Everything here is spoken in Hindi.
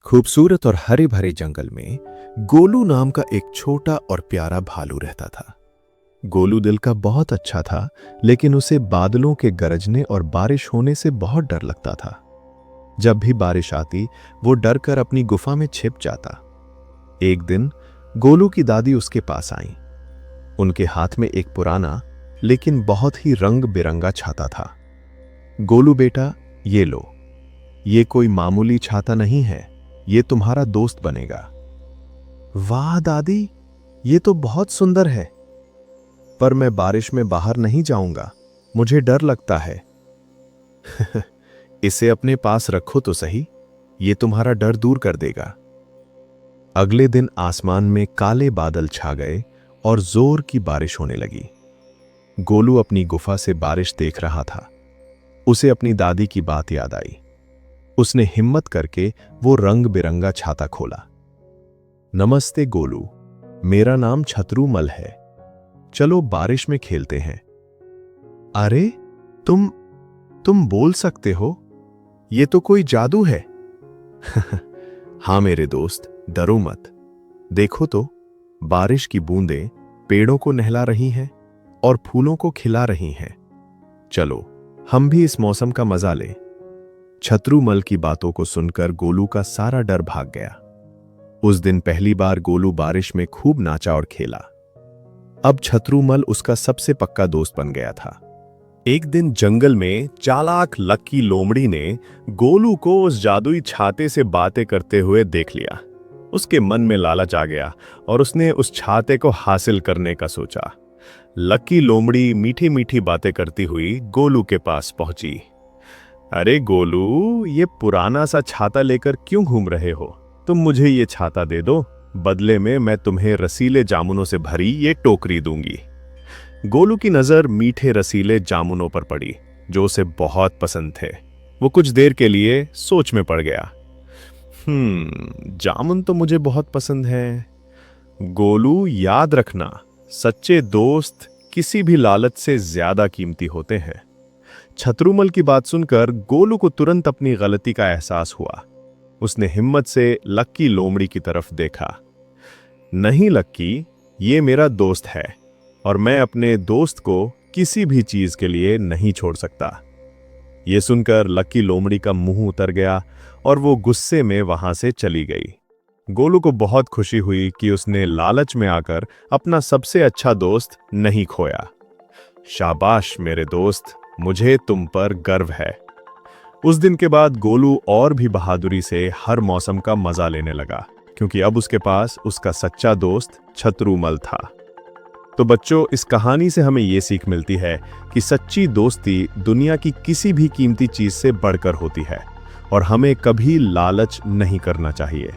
खूबसूरत और हरे भरे जंगल में गोलू नाम का एक छोटा और प्यारा भालू रहता था। गोलू दिल का बहुत अच्छा था, लेकिन उसे बादलों के गरजने और बारिश होने से बहुत डर लगता था। जब भी बारिश आती, वो डर कर अपनी गुफा में छिप जाता। एक दिन गोलू की दादी उसके पास आई। उनके हाथ में एक पुराना लेकिन बहुत ही रंग बिरंगा छाता था। गोलू बेटा, ये लो। ये कोई मामूली छाता नहीं है, ये तुम्हारा दोस्त बनेगा। वाह दादी, ये तो बहुत सुंदर है, पर मैं बारिश में बाहर नहीं जाऊंगा, मुझे डर लगता है। इसे अपने पास रखो तो सही, ये तुम्हारा डर दूर कर देगा। अगले दिन आसमान में काले बादल छा गए और जोर की बारिश होने लगी। गोलू अपनी गुफा से बारिश देख रहा था। उसे अपनी दादी की बात याद आई। उसने हिम्मत करके वो रंग बिरंगा छाता खोला। नमस्ते गोलू, मेरा नाम छतरूमल है, चलो बारिश में खेलते हैं। अरे तुम बोल सकते हो, ये तो कोई जादू है। हाँ मेरे दोस्त, डरो मत। देखो तो, बारिश की बूंदें पेड़ों को नहला रही हैं और फूलों को खिला रही हैं। चलो हम भी इस मौसम का मजा लें। छतरूमल की बातों को सुनकर गोलू का सारा डर भाग गया। उस दिन पहली बार गोलू बारिश में खूब नाचा और खेला। अब छतरूमल उसका सबसे पक्का दोस्त बन गया था। एक दिन जंगल में चालाक लक्की लोमड़ी ने गोलू को उस जादुई छाते से बातें करते हुए देख लिया। उसके मन में लालच आ गया और उसने उस छाते को हासिल करने का सोचा। लक्की लोमड़ी मीठी मीठी बातें करती हुई गोलू के पास पहुंची। अरे गोलू, ये पुराना सा छाता लेकर क्यों घूम रहे हो? तुम मुझे ये छाता दे दो, बदले में मैं तुम्हें रसीले जामुनों से भरी ये टोकरी दूंगी। गोलू की नजर मीठे रसीले जामुनों पर पड़ी, जो उसे बहुत पसंद थे। वो कुछ देर के लिए सोच में पड़ गया। जामुन तो मुझे बहुत पसंद है। गोलू, याद रखना, सच्चे दोस्त किसी भी लालच से ज्यादा कीमती होते हैं। छतरूमल की बात सुनकर गोलू को तुरंत अपनी गलती का एहसास हुआ। उसने हिम्मत से लक्की लोमड़ी की तरफ देखा। नहीं लक्की, ये मेरा दोस्त है और मैं अपने दोस्त को किसी भी चीज के लिए नहीं छोड़ सकता। ये सुनकर लक्की लोमड़ी का मुंह उतर गया और वो गुस्से में वहां से चली गई। गोलू को बहुत खुशी हुई कि उसने लालच में आकर अपना सबसे अच्छा दोस्त नहीं खोया। शाबाश मेरे दोस्त, मुझे तुम पर गर्व है। उस दिन के बाद गोलू और भी बहादुरी से हर मौसम का मजा लेने लगा, क्योंकि अब उसके पास उसका सच्चा दोस्त छतरूमल था। तो बच्चों, इस कहानी से हमें ये सीख मिलती है कि सच्ची दोस्ती दुनिया की किसी भी कीमती चीज से बढ़कर होती है और हमें कभी लालच नहीं करना चाहिए।